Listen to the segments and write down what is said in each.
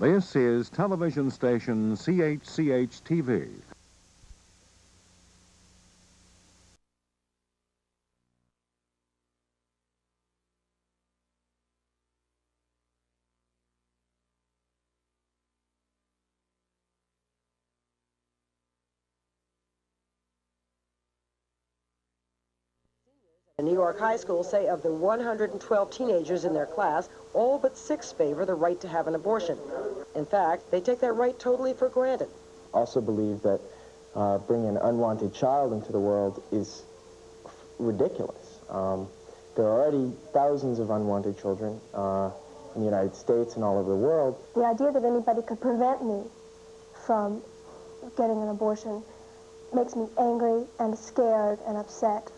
This is television station CHCH-TV. The New York high schools say of the 112 teenagers in their class, all but 6 favor the right to have an abortion. In fact, they take that right totally for granted. Also believe that bringing an unwanted child into the world is ridiculous. There are already thousands of unwanted children in the United States and all over the world. The idea that anybody could prevent me from getting an abortion makes me angry and scared and upset.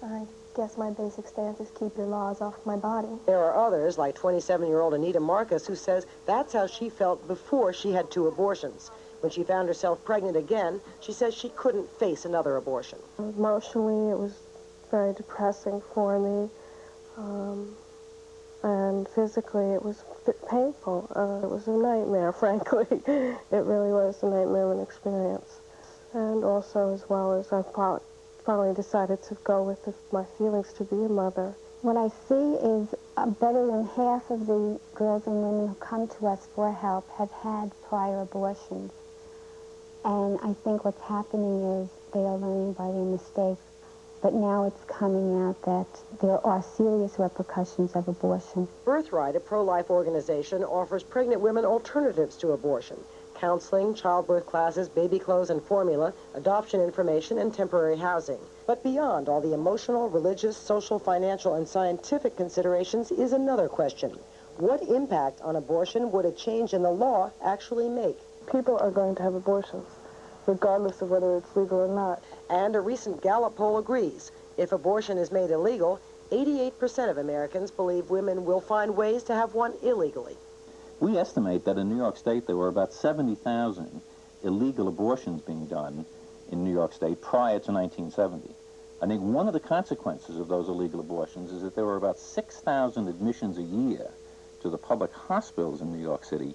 I guess my basic stance is keep your laws off my body. There are others, like 27-year-old Anita Marcus, who says that's how she felt before she had 2 abortions. When she found herself pregnant again, she says she couldn't face another abortion. Emotionally, it was very depressing for me, and physically, it was painful. It was a nightmare, frankly. It really was a nightmare of an experience. And also, as well as I finally decided to go with my feelings to be a mother. What I see is better than half of the girls and women who come to us for help have had prior abortions. And I think what's happening is they are learning by their mistakes. But now it's coming out that there are serious repercussions of abortion. Birthright, a pro-life organization, offers pregnant women alternatives to abortion: counseling, childbirth classes, baby clothes and formula, adoption information, and temporary housing. But beyond all the emotional, religious, social, financial, and scientific considerations is another question. What impact on abortion would a change in the law actually make? People are going to have abortions, regardless of whether it's legal or not. And a recent Gallup poll agrees. If abortion is made illegal, 88% of Americans believe women will find ways to have one illegally. We estimate that in New York State there were about 70,000 illegal abortions being done in New York State prior to 1970. I think one of the consequences of those illegal abortions is that there were about 6,000 admissions a year to the public hospitals in New York City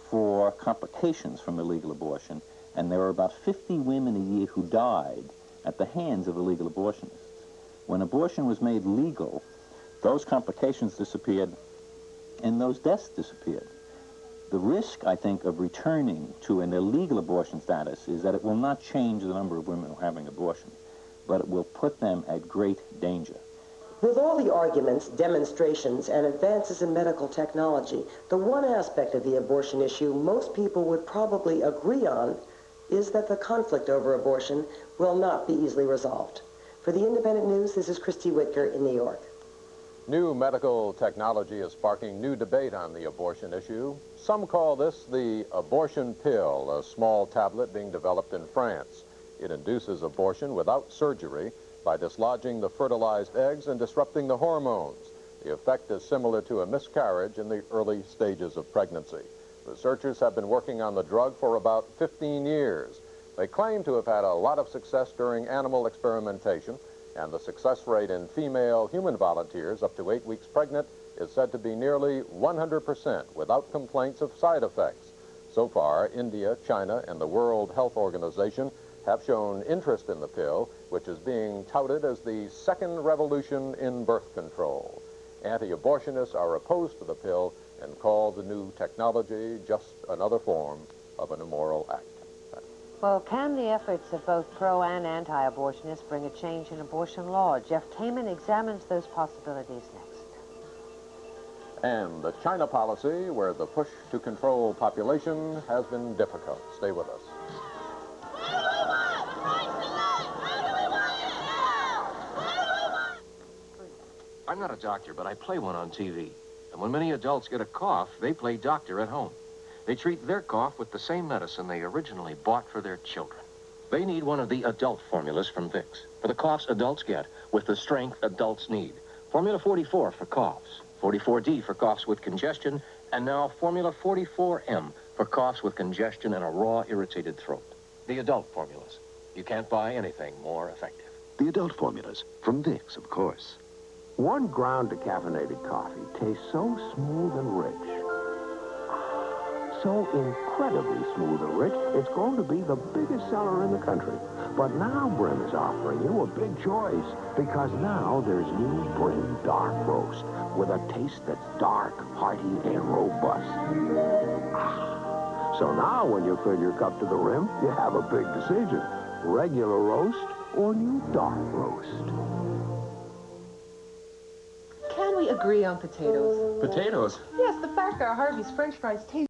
for complications from illegal abortion, and there were about 50 women a year who died at the hands of illegal abortionists. When abortion was made legal, those complications disappeared and those deaths disappeared. The risk, I think, of returning to an illegal abortion status is that it will not change the number of women who are having abortion, but it will put them at great danger. With all the arguments, demonstrations, and advances in medical technology, the one aspect of the abortion issue most people would probably agree on is that the conflict over abortion will not be easily resolved. For the Independent News, this is Christy Whitker in New York. New medical technology is sparking new debate on the abortion issue. Some call this the abortion pill, a small tablet being developed in France. It induces abortion without surgery by dislodging the fertilized eggs and disrupting the hormones. The effect is similar to a miscarriage in the early stages of pregnancy. Researchers have been working on the drug for about 15 years. They claim to have had a lot of success during animal experimentation, and the success rate in female human volunteers up to 8 weeks pregnant is said to be nearly 100% without complaints of side effects. So far, India, China, and the World Health Organization have shown interest in the pill, which is being touted as the second revolution in birth control. Anti-abortionists are opposed to the pill and call the new technology just another form of an immoral act. Well, can the efforts of both pro and anti-abortionists bring a change in abortion law? Jeff Tayman examines those possibilities next. And the China policy, where the push to control population has been difficult. Stay with us. I'm not a doctor, but I play one on TV. And when many adults get a cough, they play doctor at home. They treat their cough with the same medicine they originally bought for their children. They need one of the adult formulas from Vicks for the coughs adults get with the strength adults need. Formula 44 for coughs, 44D for coughs with congestion, and now Formula 44M for coughs with congestion and a raw, irritated throat. The adult formulas. You can't buy anything more effective. The adult formulas from Vicks, of course. 1 ground decaffeinated coffee tastes so smooth and rich. so incredibly smooth and rich, it's grown to be the biggest seller in the country. But now Brim is offering you a big choice, because now there's new Brim Dark Roast with a taste that's dark, hearty, and robust. So now when you fill your cup to the rim, you have a big decision. Regular roast or new dark roast. Can we agree on potatoes? Potatoes? Yes, the fact that Harvey's French fries taste